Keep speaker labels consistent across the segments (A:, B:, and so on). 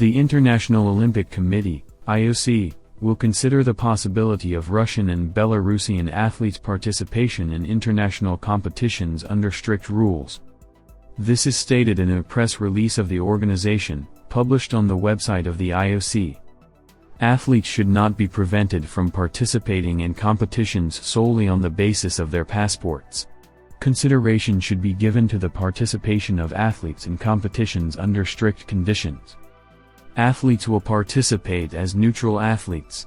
A: The International Olympic Committee, IOC, will consider the possibility of Russian and Belarusian athletes' participation in international competitions under strict rules. This is stated in a press release of the organization, published on the website of the IOC. Athletes should not be prevented from participating in competitions solely on the basis of their passports. Consideration should be given to the participation of athletes in competitions under strict conditions. Athletes will participate as neutral athletes.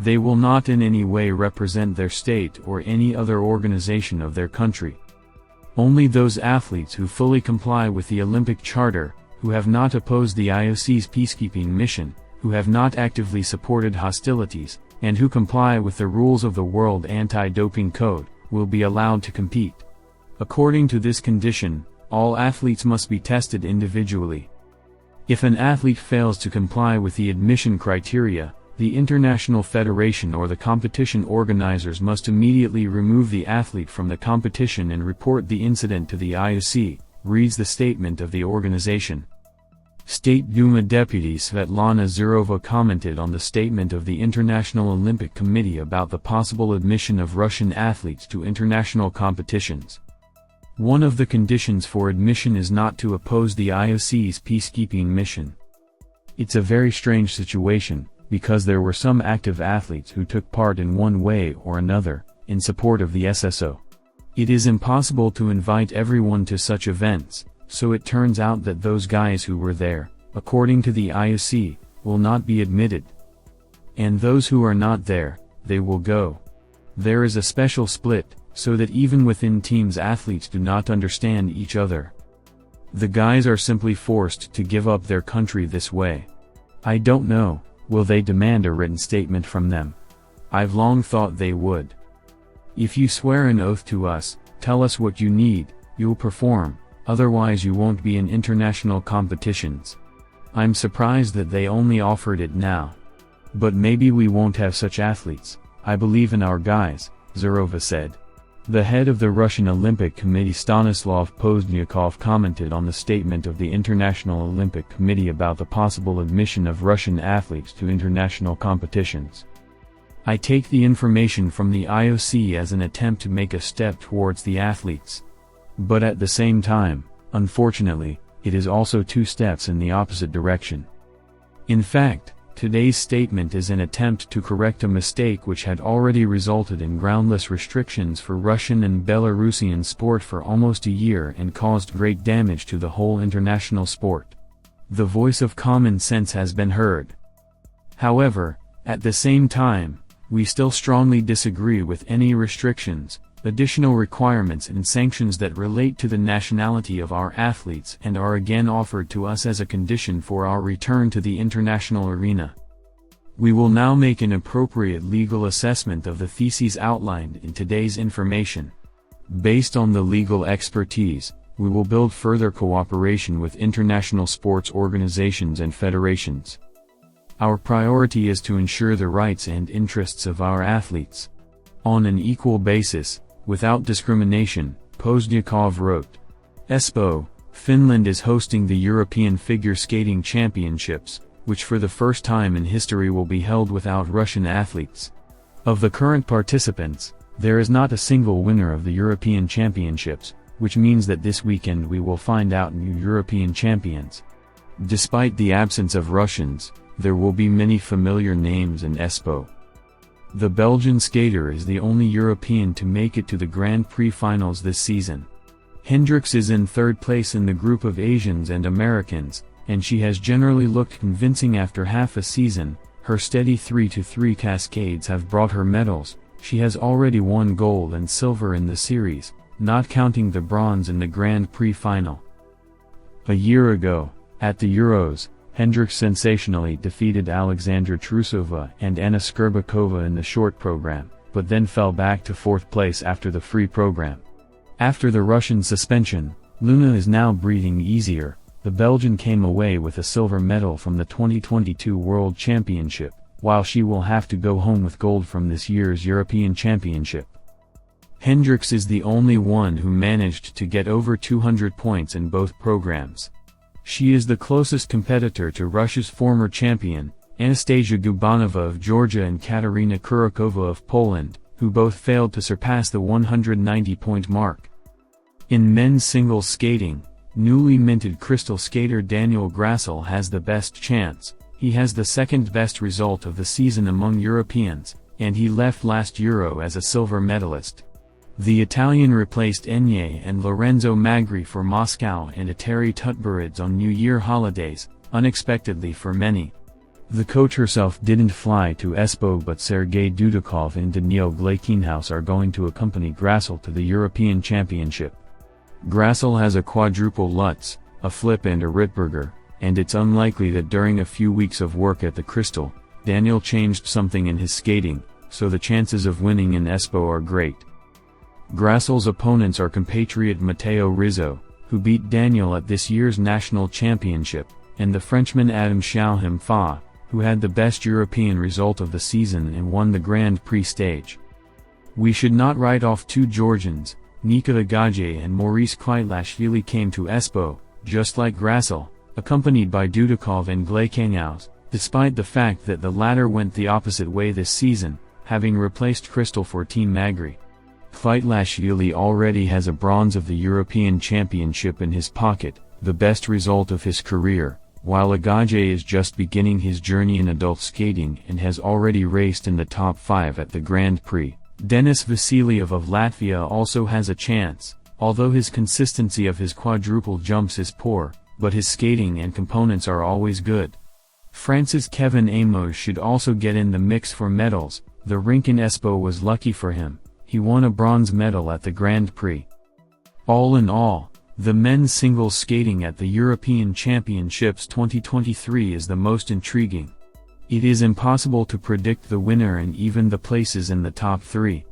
A: They will not in any way represent their state or any other organization of their country. Only those athletes who fully comply with the Olympic Charter, who have not opposed the IOC's peacekeeping mission, who have not actively supported hostilities, and who comply with the rules of the World Anti-Doping Code, will be allowed to compete. According to this condition, all athletes must be tested individually. If an athlete fails to comply with the admission criteria, the International Federation or the competition organizers must immediately remove the athlete from the competition and report the incident to the IOC, reads the statement of the organization. State Duma Deputy Svetlana Zurova commented on the statement of the International Olympic Committee about the possible admission of Russian athletes to international competitions. One of the conditions for admission is not to oppose the IOC's peacekeeping mission. It's a very strange situation, because there were some active athletes who took part in one way or another, in support of the SSO. It is impossible to invite everyone to such events, so it turns out that those guys who were there, according to the IOC, will not be admitted. And those who are not there, they will go. There is a special split, so that even within teams athletes do not understand each other. The guys are simply forced to give up their country this way. I don't know, will they demand a written statement from them? I've long thought they would. If you swear an oath to us, tell us what you need, you'll perform, otherwise you won't be in international competitions. I'm surprised that they only offered it now. But maybe we won't have such athletes. I believe in our guys, Zurova said. The head of the Russian Olympic Committee Stanislav Pozdnyakov commented on the statement of the International Olympic Committee about the possible admission of Russian athletes to international competitions. I take the information from the IOC as an attempt to make a step towards the athletes. But at the same time, unfortunately, it is also two steps in the opposite direction. In fact, today's statement is an attempt to correct a mistake which had already resulted in groundless restrictions for Russian and Belarusian sport for almost a year and caused great damage to the whole international sport. The voice of common sense has been heard. However, at the same time, we still strongly disagree with any restrictions, additional requirements and sanctions that relate to the nationality of our athletes and are again offered to us as a condition for our return to the international arena. We will now make an appropriate legal assessment of the theses outlined in today's information. Based on the legal expertise, we will build further cooperation with international sports organizations and federations. Our priority is to ensure the rights and interests of our athletes on an equal basis, without discrimination, Pozdnyakov wrote. Espoo, Finland is hosting the European Figure Skating Championships, which for the first time in history will be held without Russian athletes. Of the current participants, there is not a single winner of the European Championships, which means that this weekend we will find out new European champions. Despite the absence of Russians, there will be many familiar names in Espoo. The Belgian skater is the only European to make it to the Grand Prix finals this season. Hendricks is in third place in the group of Asians and Americans, and she has generally looked convincing after half a season. Her steady 3-3 cascades have brought her medals. She has already won gold and silver in the series, not counting the bronze in the Grand Prix final. A year ago, at the Euros, Hendricks sensationally defeated Alexandra Trusova and Anna Shcherbakova in the short program, but then fell back to fourth place after the free program. After the Russian suspension, Luna is now breathing easier. The Belgian came away with a silver medal from the 2022 World Championship, while she will have to go home with gold from this year's European Championship. Hendricks is the only one who managed to get over 200 points in both programs. She is the closest competitor to Russia's former champion, Anastasia Gubanova of Georgia and Katarina Kurikova of Poland, who both failed to surpass the 190-point mark. In men's singles skating, newly minted crystal skater Daniel Grassl has the best chance. He has the second best result of the season among Europeans, and he left last Euro as a silver medalist. The Italian replaced Enye and Lorenzo Magri for Moscow and Eteri Tutberidze on New Year holidays, unexpectedly for many. The coach herself didn't fly to Espoo, but Sergei Dudikov and Daniil Gleikenhaus are going to accompany Grassl to the European Championship. Grassl has a quadruple Lutz, a flip and a Ritberger, and it's unlikely that during a few weeks of work at the Crystal, Daniel changed something in his skating, so the chances of winning in Espoo are great. Grassl's opponents are compatriot Matteo Rizzo, who beat Daniel at this year's national championship, and the Frenchman Adam Chalhim-Fa, who had the best European result of the season and won the Grand Prix stage. We should not write off two Georgians. Nikita Gadje and Maurice Kvitlashvili came to Espoo, just like Grassl, accompanied by Dudikov and Gleikenhaus, despite the fact that the latter went the opposite way this season, having replaced Crystal for Team Magri. Kvitlashvili already has a bronze of the European Championship in his pocket, the best result of his career, while Gadje is just beginning his journey in adult skating and has already raced in the top 5 at the Grand Prix. Denis Vasiliev of Latvia also has a chance, although his consistency of his quadruple jumps is poor, but his skating and components are always good. France's Kevin Amos should also get in the mix for medals. The rink in Espoo was lucky for him. He won a bronze medal at the Grand Prix. All in all, the men's singles skating at the European Championships 2023 is the most intriguing. It is impossible to predict the winner and even the places in the top 3.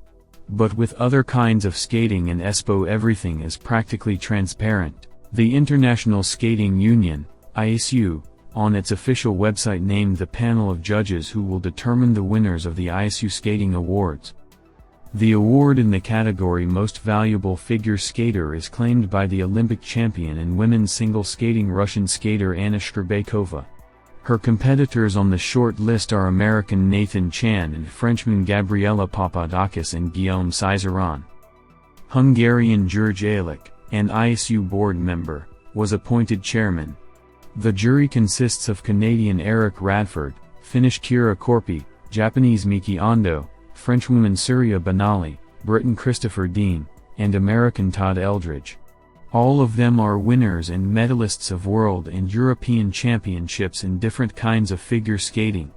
A: But with other kinds of skating in Espoo, everything is practically transparent. The International Skating Union, ISU, on its official website named the panel of judges who will determine the winners of the ISU Skating Awards. The award in the category Most Valuable Figure Skater is claimed by the Olympic champion in women's single skating Russian skater Anna Shcherbakova. Her competitors on the short list are American Nathan Chan and Frenchman Gabriela Papadakis and Guillaume Cizeron. Hungarian George Alik, an ISU board member, was appointed chairman. The jury consists of Canadian Eric Radford, Finnish Kira Korpi, Japanese Miki Ando, Frenchwoman Surya Banali, Briton Christopher Dean, and American Todd Eldridge. All of them are winners and medalists of world and European championships in different kinds of figure skating.